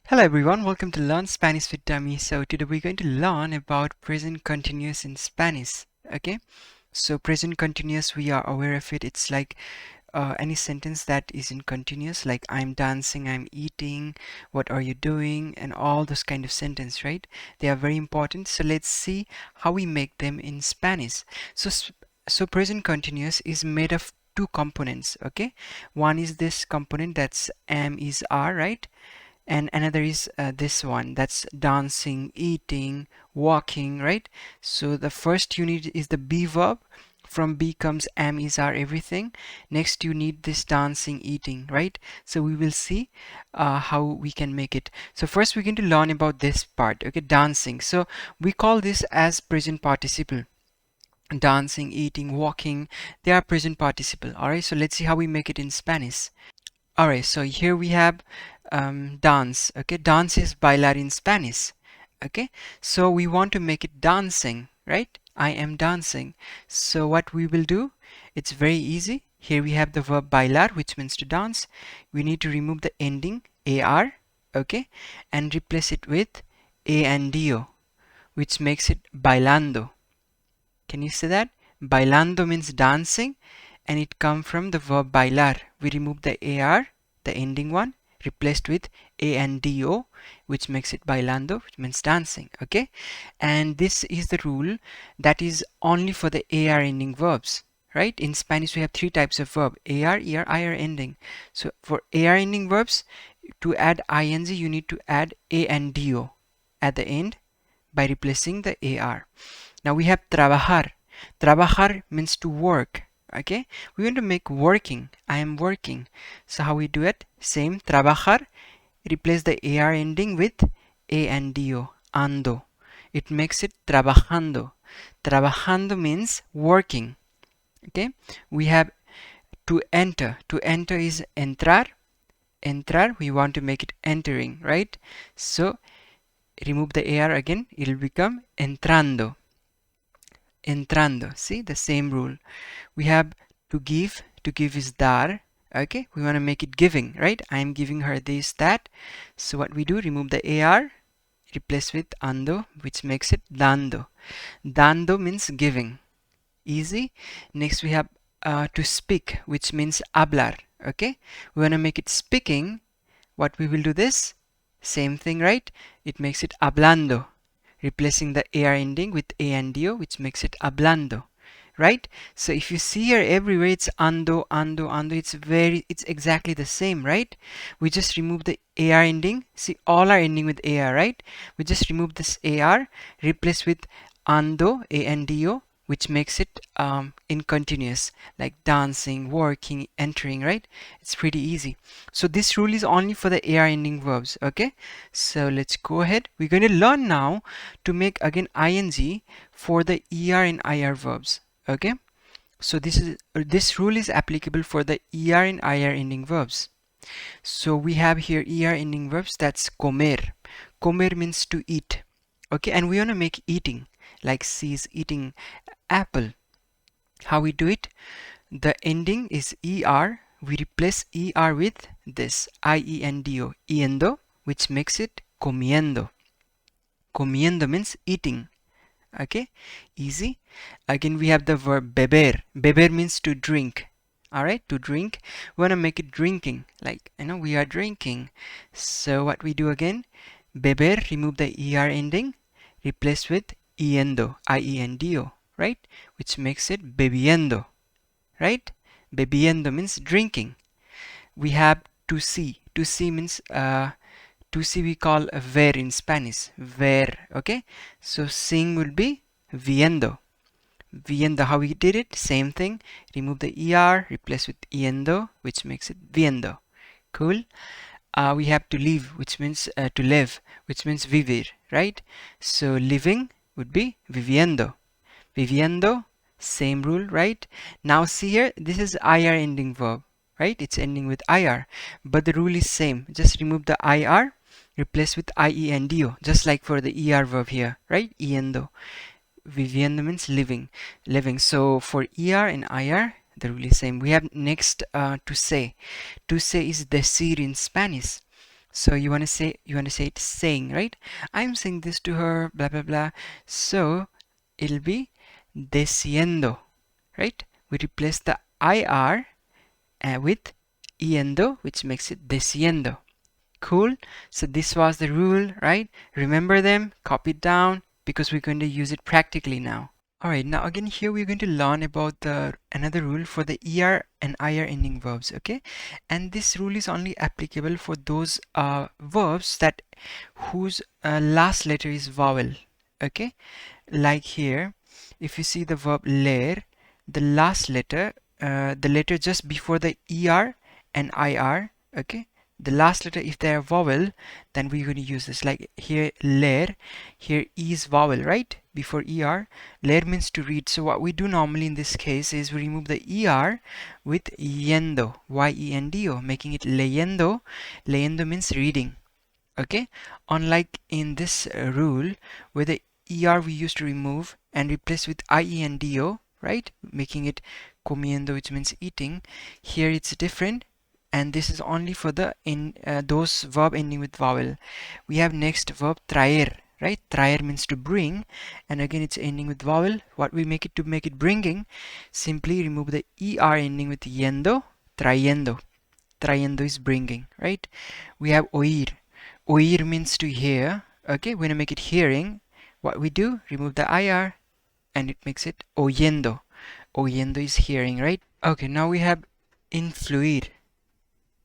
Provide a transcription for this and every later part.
Hello everyone, welcome to Learn Spanish with Dummy. So today we're going to learn about present continuous in Spanish. Okay, so present continuous, we are aware of it. It's like any sentence that is in continuous, like I'm dancing, I'm eating, what are you doing, and all those kind of sentence, right? They are very important. So let's see how we make them in Spanish. So present continuous is made of two components. Okay, one is this component that's am is are, right? And another is this one, that's dancing, eating, walking, right? So the first unit is the be verb. From be comes am, is, are, everything. Next you need this dancing, eating, right? So we will see how we can make it. So first we're going to learn about this part. Okay, dancing. So we call this as present participle. Dancing, eating, walking, they are present participle. All right, so let's see how we make it in Spanish. Alright, so here we have dance. Okay, dance is bailar in Spanish. Okay, so we want to make it dancing, right? I am dancing. So what we will do, it's very easy. Here we have the verb bailar, which means to dance. We need to remove the ending ar, okay, and replace it with a and do, which makes it bailando. Can you say that? Bailando means dancing, and it comes from the verb bailar. We remove the ar, the ending one, replaced with a and do, which makes it bailando, which means dancing. Okay, and this is the rule that is only for the ar ending verbs. Right? In Spanish, we have three types of verb: ar, er, ir ending. So for ar ending verbs, to add ing, you need to add a and do at the end by replacing the ar. Now we have trabajar. Trabajar means to work. Okay, we want to make working. I am working. So how we do it? Same, trabajar. Replace the ar ending with a and do, ando. It makes it trabajando. Trabajando means working. Okay, we have to enter. To enter is entrar. Entrar, we want to make it entering, right? So remove the ar again, it will become entrando. Entrando. See, the same rule. We have to give. To give is dar. Okay, we want to make it giving, right? I am giving her this, that. So what we do, remove the ar, replace with ando, which makes it dando. Dando means giving. Easy. Next we have to speak, which means hablar. Okay, we want to make it speaking. What we will do this? Same thing, right? It makes it hablando, replacing the ar ending with a and do, which makes it hablando, right? So if you see here everywhere it's ando, ando, ando, it's exactly the same, right? We just remove the ar ending. See, all are ending with ar, right? We just remove this ar, replace with ando, a and do, which makes it in continuous, like dancing, working, entering, right? It's pretty easy. So this rule is only for the ar ending verbs. Okay, so let's go ahead. We're going to learn now to make again ing for the er and ir verbs. Okay, so this rule is applicable for the er and ir ending verbs. So we have here er ending verbs, that's comer. Comer means to eat. Okay, and we want to make eating, like C is eating apple. How we do it? The ending is er. We replace er with this iendo, iendo, which makes it comiendo. Comiendo means eating. Okay, easy. Again we have the verb beber. Beber means to drink. Alright, to drink. We want to make it drinking, like, we are drinking. So what we do again? Beber, remove the er ending, replace with iendo, iendo, right? Which makes it bebiendo, right? Bebiendo means drinking. We have to see. To see means to see we call ver in Spanish. Ver, okay? So sing will be viendo. Viendo, how we did it? Same thing. Remove the er, replace with iendo, which makes it viendo. Cool. We have to live, which means to live, which means vivir, right? So living would be viviendo. Viviendo, same rule, right? Now see here, this is ir ending verb, right? It's ending with ir, but the rule is same. Just remove the ir, replace with iendo, just like for the er verb here, right? Iendo. Viviendo means living, living. So for er and ir, the rule is same. We have next to say. To say is decir in Spanish. So you want to say it saying, right? I'm saying this to her, blah blah blah. So it'll be diciendo, right? We replace the ir with yendo, which makes it diciendo. Cool. So this was the rule, right? Remember them, copy it down, because we're going to use it practically now. Alright, now again here we're going to learn about the another rule for the er and ir ending verbs, okay? And this rule is only applicable for those verbs that whose last letter is vowel, okay? Like here, if you see the verb ler, the last letter, the letter just before the er and ir, okay? The last letter, if they are vowel, then we're going to use this. Like here, ler, here is vowel, right? Before er. Ler means to read. So what we do normally in this case is we remove the er with yendo, y-e-n-d-o, making it leyendo. Leyendo means reading. Okay, unlike in this rule where the er we used to remove and replace with iendo, right, making it comiendo, which means eating. Here it's different, and this is only for the those verb ending with vowel. We have next verb traer, right? Traer means to bring, and again it's ending with vowel. What we make it to make it bringing, simply remove the er ending with yendo, trayendo. Trayendo is bringing, right? We have oír. Oír means to hear. Okay, when I make it hearing, what we do, remove the ir and it makes it oyendo. Oyendo is hearing, right? Okay, now we have influir.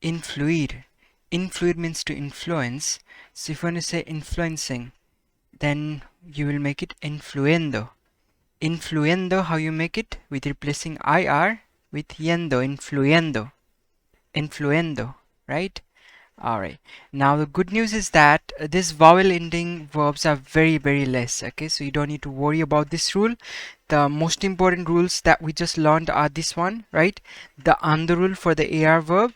Influir. Influir means to influence. So if you want to say influencing, then you will make it influendo. Influendo, how you make it? With replacing ir with yendo, influendo. Influendo, right? Alright, now the good news is that these vowel ending verbs are very, very less. Okay, so you don't need to worry about this rule. The most important rules that we just learned are this one, right? The ando rule for the AR verb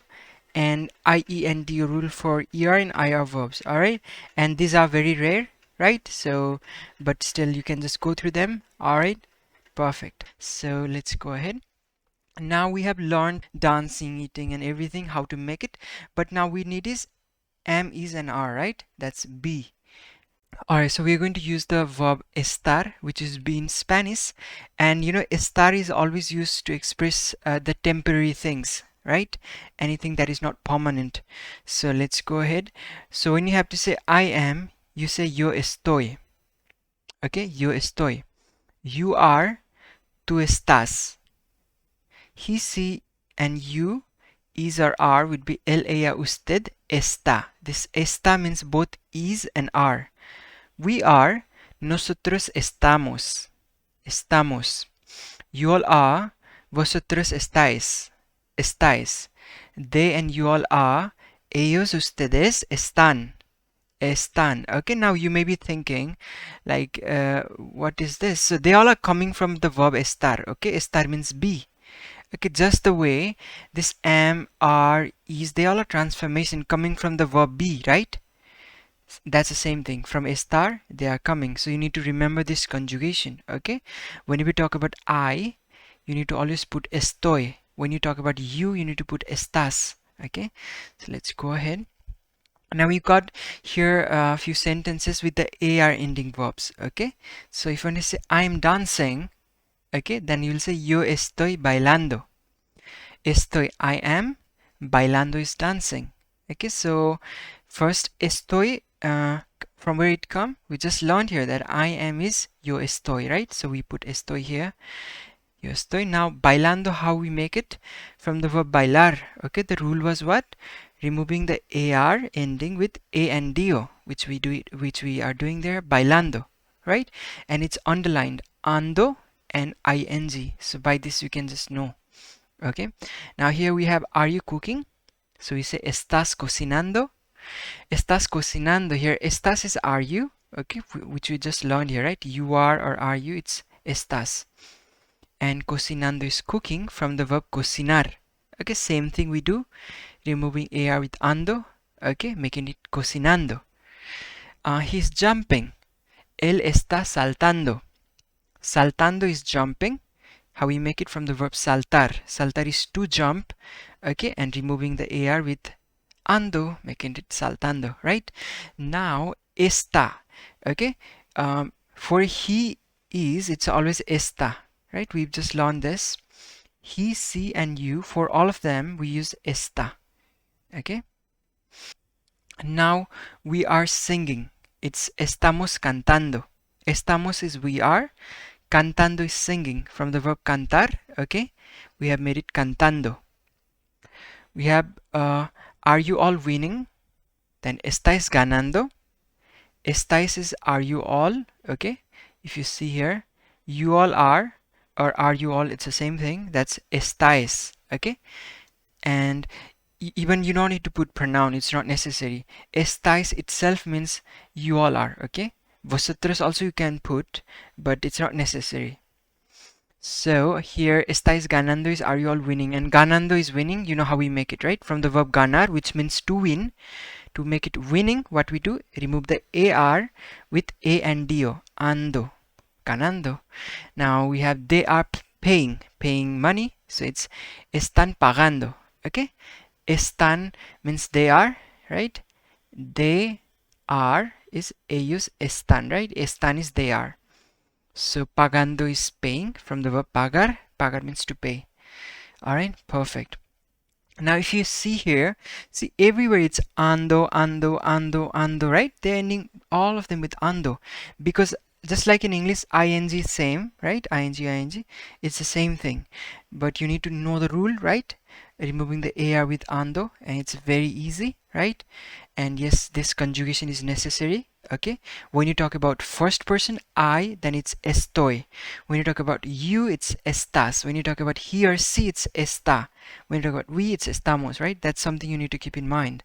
and IEND rule for ER and IR verbs. Alright, and these are very rare, right? So, but still you can just go through them. Alright, perfect. So let's go ahead. Now we have learned dancing, eating and everything, how to make it, but now we need is am, is and are, right? That's be. Alright, so we're going to use the verb estar, which is be in Spanish, and you know estar is always used to express the temporary things, right? Anything that is not permanent. So let's go ahead. So when you have to say I am, you say yo estoy. Okay, yo estoy. You are, tú estás. He, she, and you, is or are would be él, ella, usted, está. This está means both is and are. We are, nosotros estamos. Estamos. You all are, vosotros estáis. Estáis. They and you all are, ellos, ustedes están. Están. Okay, now you may be thinking, like, what is this? So they all are coming from the verb estar. Okay, estar means be. Okay, just the way this am, are, is, they all are transformation coming from the verb be, right? That's the same thing. From estar, they are coming. So you need to remember this conjugation, okay? When we talk about I, you need to always put estoy. When you talk about you need to put estás, okay? So let's go ahead. Now we got here a few sentences with the AR ending verbs, okay? So if you want to say I'm dancing, okay, then you'll say yo estoy bailando. Estoy, I am. Bailando is dancing. Okay, so first estoy, from where it come? We just learned here that I am is yo estoy, right? So we put estoy here. Yo estoy. Now bailando, how we make it? From the verb bailar. Okay, the rule was what? Removing the AR ending with A and DO, which we are doing there, bailando, right? And it's underlined ando and ing. So by this you can just know. Okay, now here we have are you cooking? So we say estás cocinando. Estás cocinando. Here estás is are you, okay, which we just learned here, right? You are you, it's estás. And cocinando is cooking from the verb cocinar. Okay, same thing we do, removing AR with ando, okay, making it cocinando. He's jumping. Él está saltando. Saltando is jumping. How we make it? From the verb saltar. Saltar is to jump, okay, and removing the AR with ando, making it saltando, right? Now, está, okay? For he is, it's always está, right? We've just learned this. He, she, and you, for all of them, we use está, okay? Now, we are singing. It's estamos cantando. Estamos is we are. Cantando is singing from the verb cantar, okay? We have made it cantando. We have are you all winning? Then estáis ganando. Estáis is are you all, okay? If you see here, you all are or are you all, it's the same thing. That's estáis, okay? And even you don't need to put pronoun, it's not necessary. Estáis itself means you all are, okay? Vosotros also you can put, but it's not necessary. So here, estáis ganando is are you all winning, and ganando is winning. You know how we make it, right? From the verb ganar, which means to win. To make it winning, what we do? Remove the AR with A and DO. Ando. Ganando. Now we have they are paying money. So it's están pagando. Okay? Están means they are, right? They are is ellos están, right? Están is they are. So pagando is paying from the verb pagar. Pagar means to pay. Alright, perfect. Now if you see here, see everywhere it's ando, ando, ando, ando, right? They're ending all of them with ando. Because just like in English, ing is same, right? Ing, it's the same thing. But you need to know the rule, right? Removing the AR with ando, and it's very easy, right? And yes, this conjugation is necessary, okay? When you talk about first person I, then it's estoy. When you talk about you, it's estás. When you talk about he or she, it's está. When you talk about we, it's estamos, right? That's something you need to keep in mind.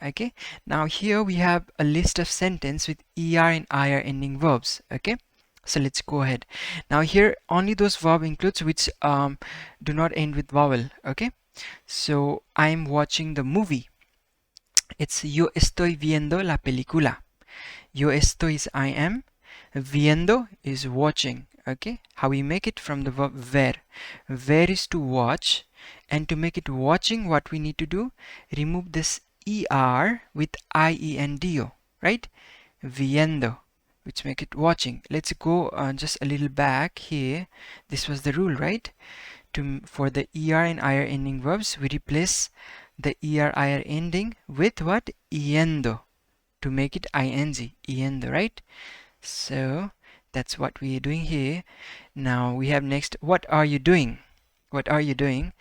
Okay, now here we have a list of sentence with er and ir ending verbs. Okay, so let's go ahead. Now here only those verb includes which do not end with vowel. Okay, so I'm watching the movie. It's yo estoy viendo la película. Yo estoy is I am. Viendo is watching. Okay, how we make it from the verb ver. Ver is to watch, and to make it watching, what we need to do? Remove this er with ie and do, right? Viendo, which make it watching. Let's go just a little back here. This was the rule, right? For the er and ir ending verbs, we replace the er ir ending with what? Yendo, to make it ing. Yendo, right? So that's what we are doing here. Now we have next, what are you doing? What are you doing?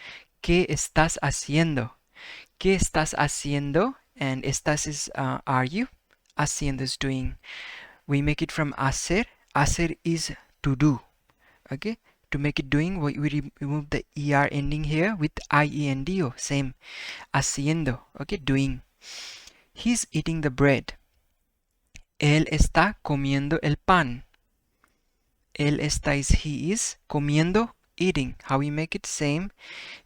¿Qué estás haciendo? ¿Qué estás haciendo? And estás is are you? Haciendo is doing. We make it from hacer. Hacer is to do. Okay? To make it doing, we remove the er ending here with ie and do. Same. Haciendo. Okay? Doing. He's eating the bread. Él está comiendo el pan. Él está is he is comiendo, eating. How we make it? Same.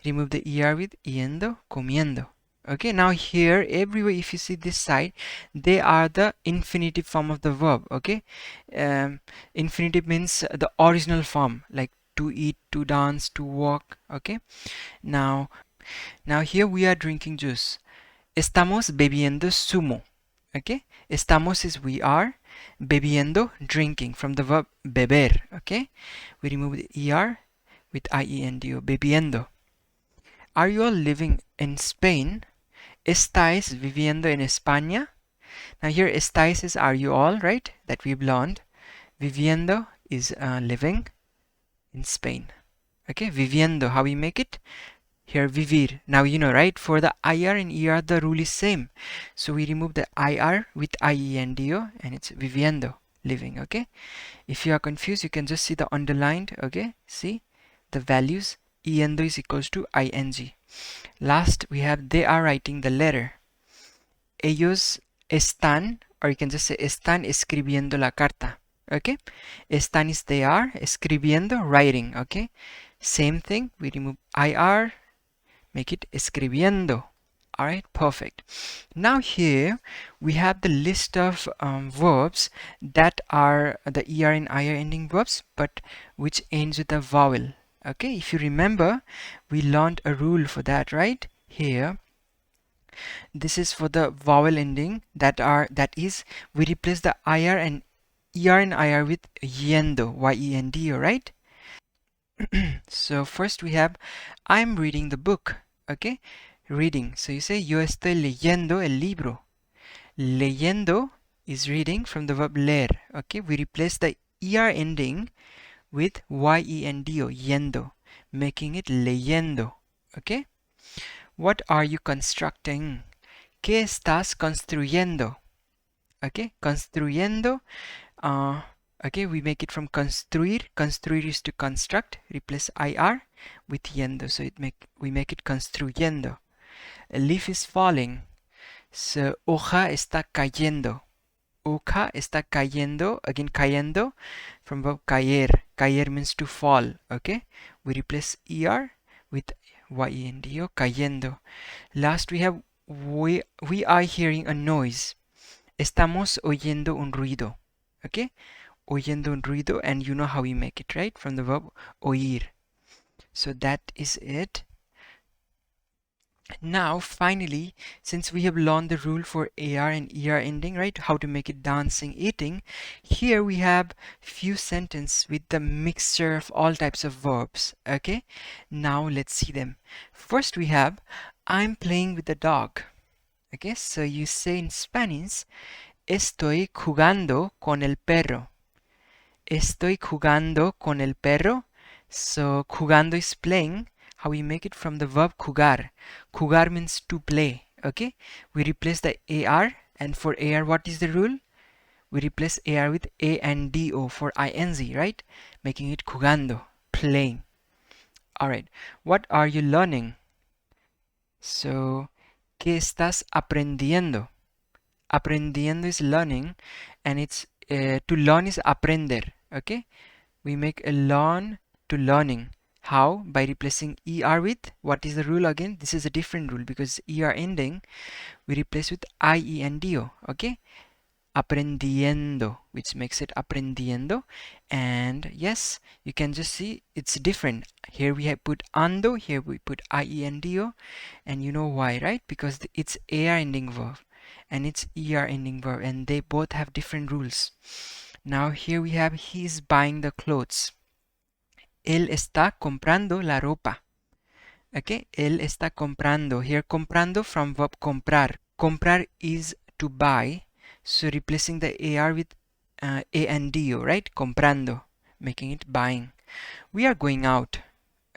Remove the er with yendo, comiendo. Okay, now here everywhere if you see this side, they are the infinitive form of the verb. Okay, infinitive means the original form, like to eat, to dance, to walk. Okay, now here we are drinking juice. Estamos bebiendo zumo. Okay, estamos is we are, bebiendo, drinking, from the verb beber. Okay, we remove the er with iendo, bebiendo. Are you all living in Spain? ¿Estáis viviendo en España? Now here estáis is are you all, right? That we've learned. Viviendo is living in Spain. Okay, viviendo, how we make it? Here vivir. Now you know, right? For the ir and er the rule is same. So we remove the ir with iendo and it's viviendo, living. Okay, if you are confused, you can just see the underlined. Okay, see the values. Yendo is equals to ing. Last, we have they are writing the letter. Ellos están, or you can just say están escribiendo la carta. Okay, están is they are, escribiendo, writing. Okay, same thing. We remove ir, make it escribiendo. Alright, perfect. Now here we have the list of verbs that are the er and ir ending verbs, but which ends with a vowel. Okay, if you remember, we learned a rule for that, right? Here, This is for the vowel ending that is we replace the IR and ER with yendo, Y-E-N-D-O, right? So first we have I'm reading the book, okay? Reading. So you say yo estoy leyendo el libro. Leyendo is reading from the verb leer, okay? We replace the ER ending with Y-E-N-D-O, yendo, making it leyendo, okay? What are you constructing? ¿Qué estás construyendo? Okay, construyendo. Okay, we make it from construir. Construir is to construct. Replace IR with yendo. So we make it construyendo. A leaf is falling. So hoja está cayendo. Hoja está cayendo. Again, cayendo from verb caer. Caer means to fall. Okay, we replace ER with YENDO, cayendo. Last we have we are hearing a noise. Estamos oyendo un ruido. Okay? Oyendo un ruido, and you know how we make it, right? From the verb oír. So that is it. Now, finally, since we have learned the rule for AR and ER ending, right? How to make it dancing, eating. Here we have few sentences with the mixture of all types of verbs. Okay? Now let's see them. First we have I'm playing with the dog. Okay, so you say in Spanish, estoy jugando con el perro. Estoy jugando con el perro. So jugando is playing. How we make it from the verb jugar. Jugar means to play. Okay, we replace the AR, and for AR what is the rule? We replace AR with A and DO for ING, right? Making it jugando, playing. Alright, what are you learning? So, ¿qué estás aprendiendo? Aprendiendo is learning, and it's to learn is aprender. Okay, we make a learn to learning. How? By replacing ER with what is the rule again? This is a different rule because ER ending we replace with IENDO. Okay, aprendiendo, which makes it aprendiendo. And yes, you can just see it's different. Here we have put ando, here we put IENDO, and you know why, right? Because it's AR ending verb and it's ER ending verb, and they both have different rules. Now here we have he's buying the clothes. Él está comprando la ropa. Okay, él está comprando. Here comprando from verb comprar. Comprar is to buy, so replacing the AR with A and DO, right? Comprando, making it buying. We are going out.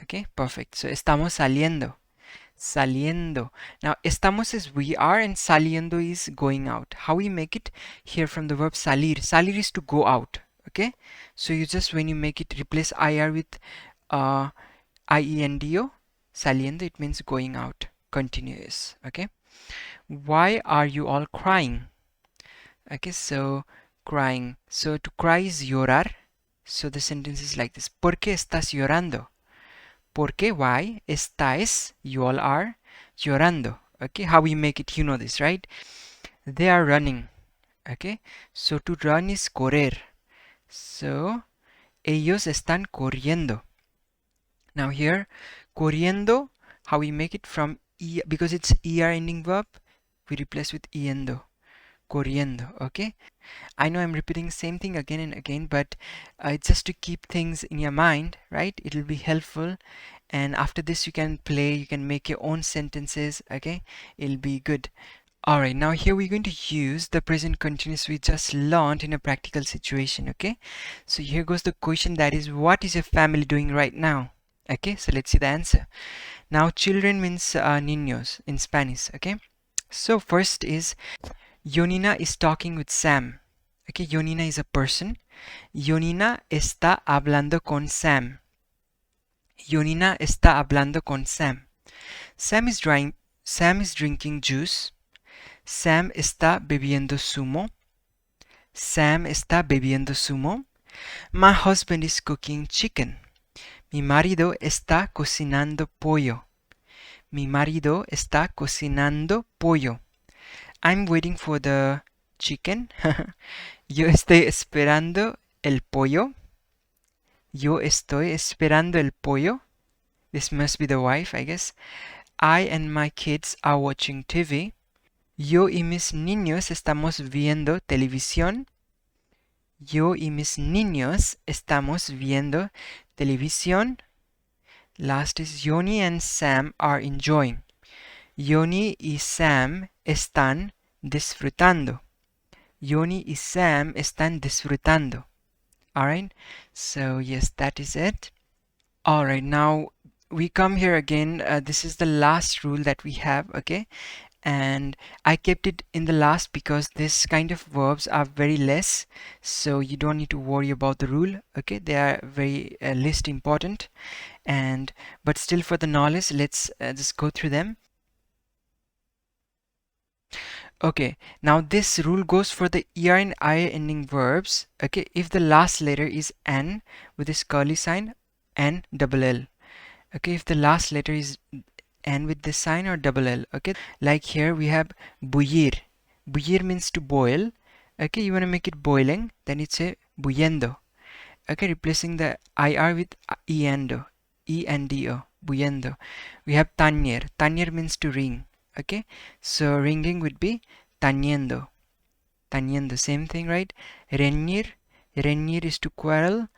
Okay, perfect. So estamos saliendo. Saliendo. Now, estamos is we are and saliendo is going out. How we make it? Here from the verb salir. Salir is to go out. Okay, so you just when you make it replace IR with IENDO, saliendo, it means going out. Continuous. Okay, why are you all crying? Okay, so crying. So to cry is llorar. So the sentence is like this. ¿Por qué estás llorando? ¿Por qué? Why? Estáis, you all are, llorando. Okay, how we make it, you know this, right? They are running. Okay, so to run is correr. So, ellos están corriendo. Now here, corriendo, how we make it from E, because it's ER ending verb, we replace with ENDO. Corriendo, okay? I know I'm repeating the same thing again and again, but it's just to keep things in your mind, right? It'll be helpful, and after this you can play, you can make your own sentences, okay? It'll be good. Alright, now here we're going to use the present continuous we just learned in a practical situation, okay? So here goes the question, that is, what is your family doing right now? Okay, so let's see the answer. Now children means niños in Spanish, okay? So first is Yonina is talking with Sam. Okay, Yonina is a person. Yonina está hablando con Sam. Yonina está hablando con Sam. Sam is drinking juice. Sam está bebiendo zumo. Sam está bebiendo zumo. My husband is cooking chicken. Mi marido está cocinando pollo. Mi marido está cocinando pollo. I'm waiting for the chicken. Yo estoy esperando el pollo. Yo estoy esperando el pollo. This must be the wife, I guess. I and my kids are watching TV. Yo y mis niños estamos viendo televisión. Yo y mis niños estamos viendo televisión. Last is Yoni and Sam are enjoying. Yoni y Sam están disfrutando. Yoni y Sam están disfrutando. Alright, so yes, that is it. Alright, now we come here again. This is the last rule that we have, okay? And I kept it in the last because this kind of verbs are very less, so you don't need to worry about the rule, okay? They are very least important, and but still for the knowledge, let's just go through them. Okay, now this rule goes for the er and I ending verbs. Okay, if the last letter is n with this curly sign, n double l. Okay, if the last letter is n with this sign or double l. Okay, like here we have bullir. Bullir means to boil. Okay, you want to make it boiling, then it's a bullendo. Okay, replacing the ir with endo, endo, bullendo. We have tañer. Tañer means to ring. Okay, so ringing would be tañendo. Tañendo, same thing, right? Reñir. Reñir is to quarrel.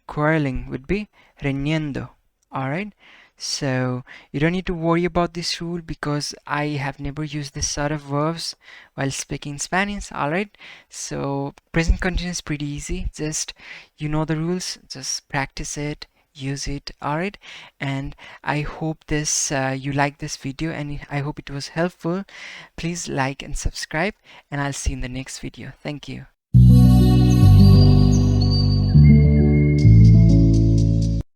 Quarreling would be reñendo. Alright, so you don't need to worry about this rule because I have never used this sort of verbs while speaking Spanish. Alright, so present continuous is pretty easy. Just you know the rules, just practice it, use it. Alright, and I hope this you like this video, and I hope it was helpful. Please like and subscribe, and I'll see you in the next video. Thank you.